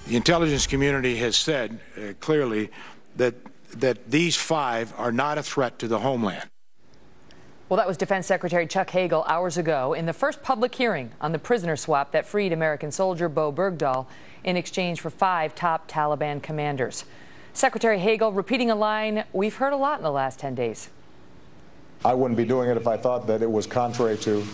The intelligence community has said clearly that these 5 are not a threat to the homeland. Well, that was Defense Secretary Chuck Hagel hours ago in the first public hearing on the prisoner swap that freed American soldier Bo Bergdahl in exchange for 5 top Taliban commanders. Secretary Hagel repeating a line we've heard a lot in the last 10 days. I wouldn't be doing it if I thought that it was contrary to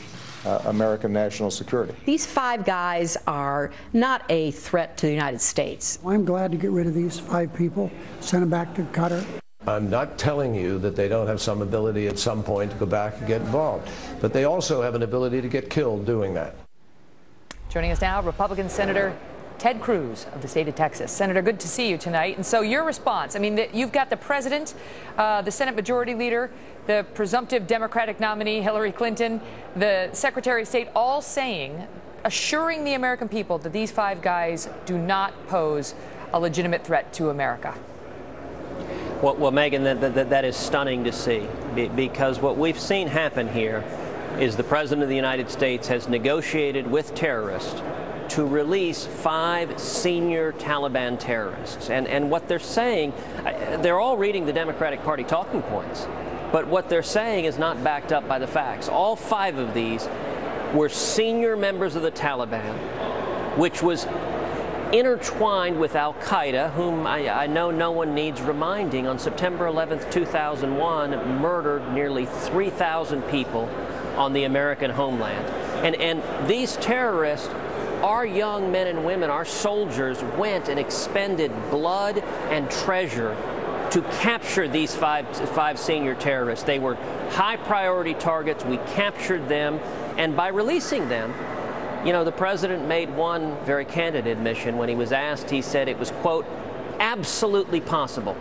American national security. These 5 guys are not a threat to the United States. I'm glad to get rid of these 5 people, send them back to Qatar. I'm not telling you that they don't have some ability at some point to go back and get involved, but they also have an ability to get killed doing that. Joining us now, Republican Senator Ted Cruz of the state of Texas. Senator, good to see you tonight. And so your response, I mean, you've got the president, the Senate Majority Leader, the presumptive Democratic nominee, Hillary Clinton, the Secretary of State, all saying, assuring the American people that these 5 guys do not pose a legitimate threat to America. Well, Megan, that is stunning to see, because what we've seen happen here is the President of the United States has negotiated with terrorists to release 5 senior Taliban terrorists. And what they're saying, they're all reading the Democratic Party talking points, but what they're saying is not backed up by the facts. All 5 of these were senior members of the Taliban, which was intertwined with al-Qaeda, whom I know no one needs reminding, on September 11th, 2001, murdered nearly 3,000 people on the American homeland. And these terrorists, our young men and women, our soldiers, went and expended blood and treasure to capture these five senior terrorists. They were high priority targets. We captured them, and by releasing them, you know, the president made one very candid admission when he was asked. He said it was, quote, absolutely possible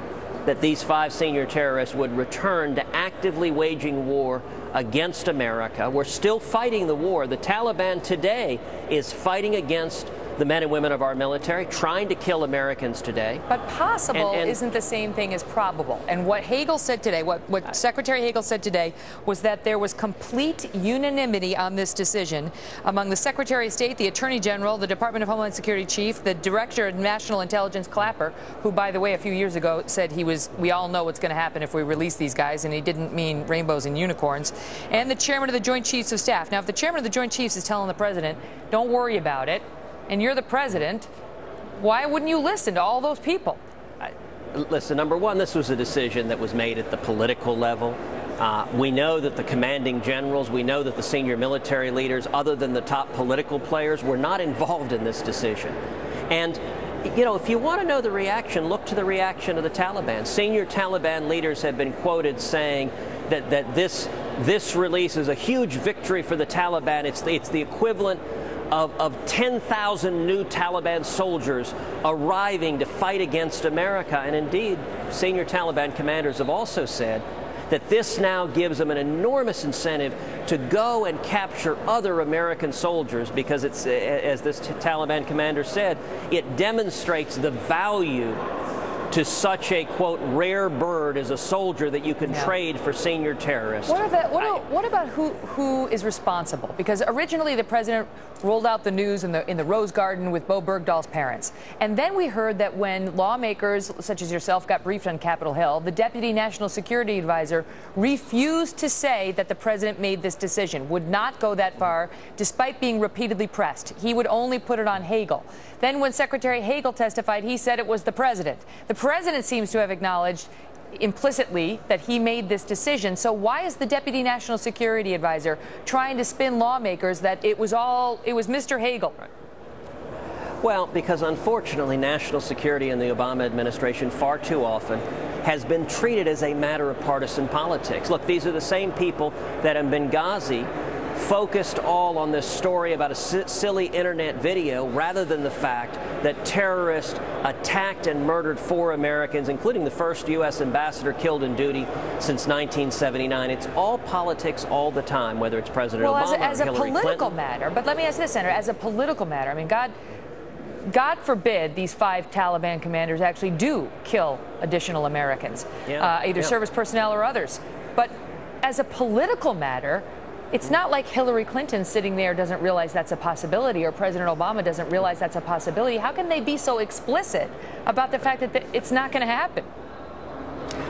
that these 5 senior terrorists would return to actively waging war against America. We're still fighting the war. The Taliban today is fighting against the men and women of our military, trying to kill Americans today. But possible isn't the same thing as probable. And what Hagel said today, what Secretary Hagel said today, was that there was complete unanimity on this decision among the Secretary of State, the Attorney General, the Department of Homeland Security Chief, the Director of National Intelligence, Clapper, who, by the way, a few years ago said we all know what's going to happen if we release these guys, and he didn't mean rainbows and unicorns, and the Chairman of the Joint Chiefs of Staff. Now, if the Chairman of the Joint Chiefs is telling the President, don't worry about it, and you're the president, why wouldn't you listen to all those people? Listen, number one, this was a decision that was made at the political level. We know that the commanding generals, we know that the senior military leaders, other than the top political players, were not involved in this decision. And, you know, if you want to know the reaction, look to the reaction of the Taliban. Senior Taliban leaders have been quoted saying that this release is a huge victory for the Taliban. It's the equivalent of 10,000 new Taliban soldiers arriving to fight against America. And indeed, senior Taliban commanders have also said that this now gives them an enormous incentive to go and capture other American soldiers, because it's, as this Taliban commander said, it demonstrates the value to such a, quote, rare bird as a soldier that you can trade for senior terrorists. What about who is responsible? Because originally the president rolled out the news in the Rose Garden with Bo Bergdahl's parents. And then we heard that when lawmakers such as yourself got briefed on Capitol Hill, the Deputy National Security Advisor refused to say that the president made this decision, would not go that far, despite being repeatedly pressed. He would only put it on Hagel. Then when Secretary Hagel testified, he said it was the president. The president seems to have acknowledged implicitly that he made this decision. So why is the Deputy National Security Advisor trying to spin lawmakers that it was Mr. Hagel? Well, because unfortunately, national security in the Obama administration far too often has been treated as a matter of partisan politics. Look, these are the same people that in Benghazi focused all on this story about a silly internet video rather than the fact that terrorists attacked and murdered 4 Americans, including the first U.S. ambassador killed in duty since 1979. It's all politics all the time, whether it's President Obama or Hillary Clinton. As a political matter, but let me ask this, Senator, as a political matter, I mean, God forbid these 5 Taliban commanders actually do kill additional Americans, either service personnel or others. But as a political matter, It's not like Hillary Clinton sitting there doesn't realize that's a possibility, or President Obama doesn't realize that's a possibility. How can they be so explicit about the fact that it's not going to happen?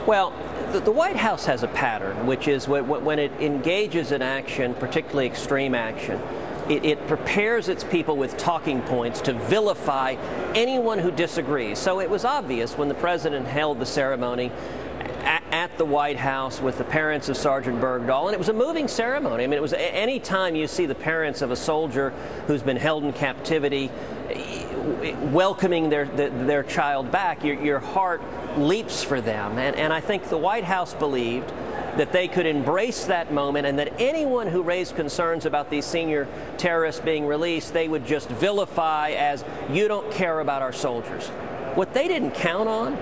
Well, the White House has a pattern, which is when it engages in action, particularly extreme action, it prepares its people with talking points to vilify anyone who disagrees. So it was obvious when the president held the ceremony at the White House with the parents of Sergeant Bergdahl, and it was a moving ceremony. I mean, it was any time you see the parents of a soldier who's been held in captivity welcoming their child back, your heart leaps for them. And I think the White House believed that they could embrace that moment, and that anyone who raised concerns about these senior terrorists being released, they would just vilify as, you don't care about our soldiers. What they didn't count on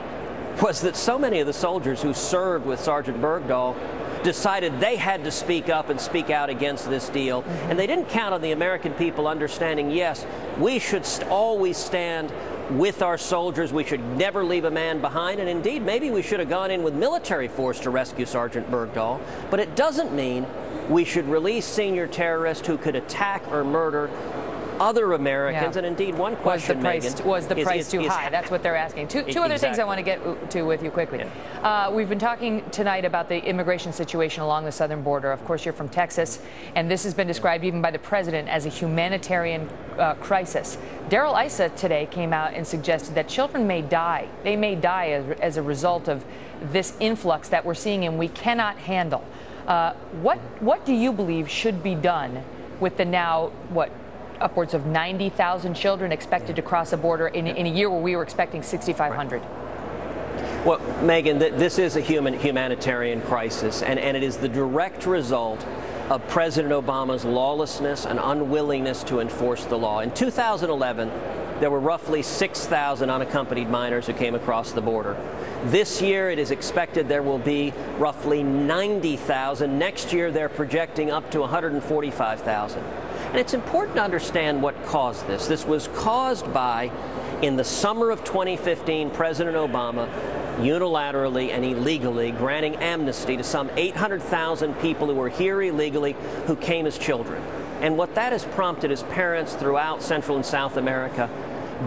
was that so many of the soldiers who served with Sergeant Bergdahl decided they had to speak up and speak out against this deal. And they didn't count on the American people understanding, yes, we should always stand with our soldiers. We should never leave a man behind. And indeed, maybe we should have gone in with military force to rescue Sergeant Bergdahl. But it doesn't mean we should release senior terrorists who could attack or murder other Americans. And indeed, one question, was the price too high? That's what they're asking. Two other things I want to get to with you quickly. We've been talking tonight about the immigration situation along the southern border. Of course, you're from Texas, and this has been described even by the president as a humanitarian crisis. Darrell Issa today came out and suggested that children may die. They may die as a result of this influx that we're seeing and we cannot handle. What do you believe should be done with the now, upwards of 90,000 children expected to cross the border in a year where we were expecting 6,500? Well, Megan, this is a humanitarian crisis, and it is the direct result of President Obama's lawlessness and unwillingness to enforce the law. In 2011, there were roughly 6,000 unaccompanied minors who came across the border. This year, it is expected there will be roughly 90,000. Next year, they're projecting up to 145,000. And it's important to understand what caused this. This was caused by, in the summer of 2015, President Obama unilaterally and illegally granting amnesty to some 800,000 people who were here illegally who came as children. And what that has prompted is parents throughout Central and South America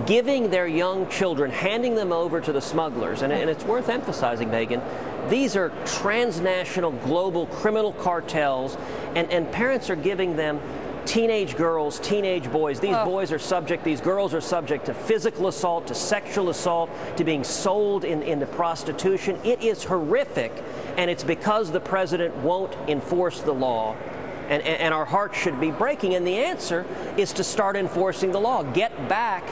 giving their young children, handing them over to the smugglers. And it's worth emphasizing, Megan, these are transnational global criminal cartels, and parents are giving them teenage girls, teenage boys. These boys are subject, these girls are subject to physical assault, to sexual assault, to being sold into prostitution. It is horrific, and it's because the president won't enforce the law. And our hearts should be breaking. And the answer is to start enforcing the law. Get back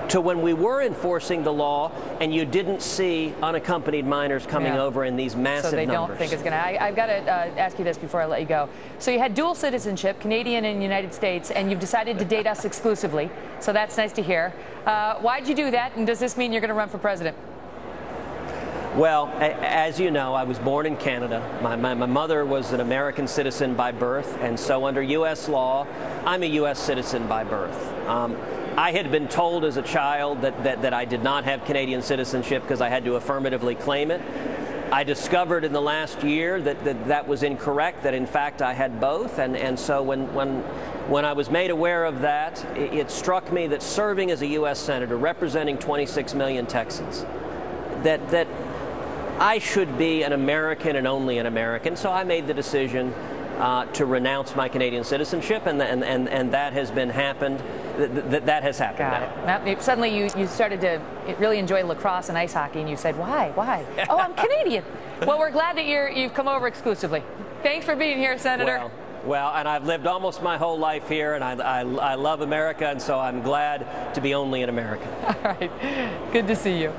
to when we were enforcing the law and you didn't see unaccompanied minors coming over in these massive numbers. So they don't think it's going to. I've got to ask you this before I let you go. So you had dual citizenship, Canadian and United States, and you've decided to date us exclusively. So that's nice to hear. Why'd you do that, and does this mean you're going to run for president? Well, as you know, I was born in Canada. My mother was an American citizen by birth, and so under U.S. law, I'm a U.S. citizen by birth. I had been told as a child that I did not have Canadian citizenship because I had to affirmatively claim it. I discovered in the last year that was incorrect, that in fact I had both, and so when I was made aware of that, it struck me that serving as a U.S. Senator, representing 26 million Texans, that I should be an American and only an American. So I made the decision to renounce my Canadian citizenship, and that has been happened. That has happened. Got it. Now, suddenly you started to really enjoy lacrosse and ice hockey, and you said, "Why? Oh, I'm Canadian." Well, we're glad that you've come over exclusively. Thanks for being here, Senator. Well, and I've lived almost my whole life here, and I love America, and so I'm glad to be only an American. All right. Good to see you.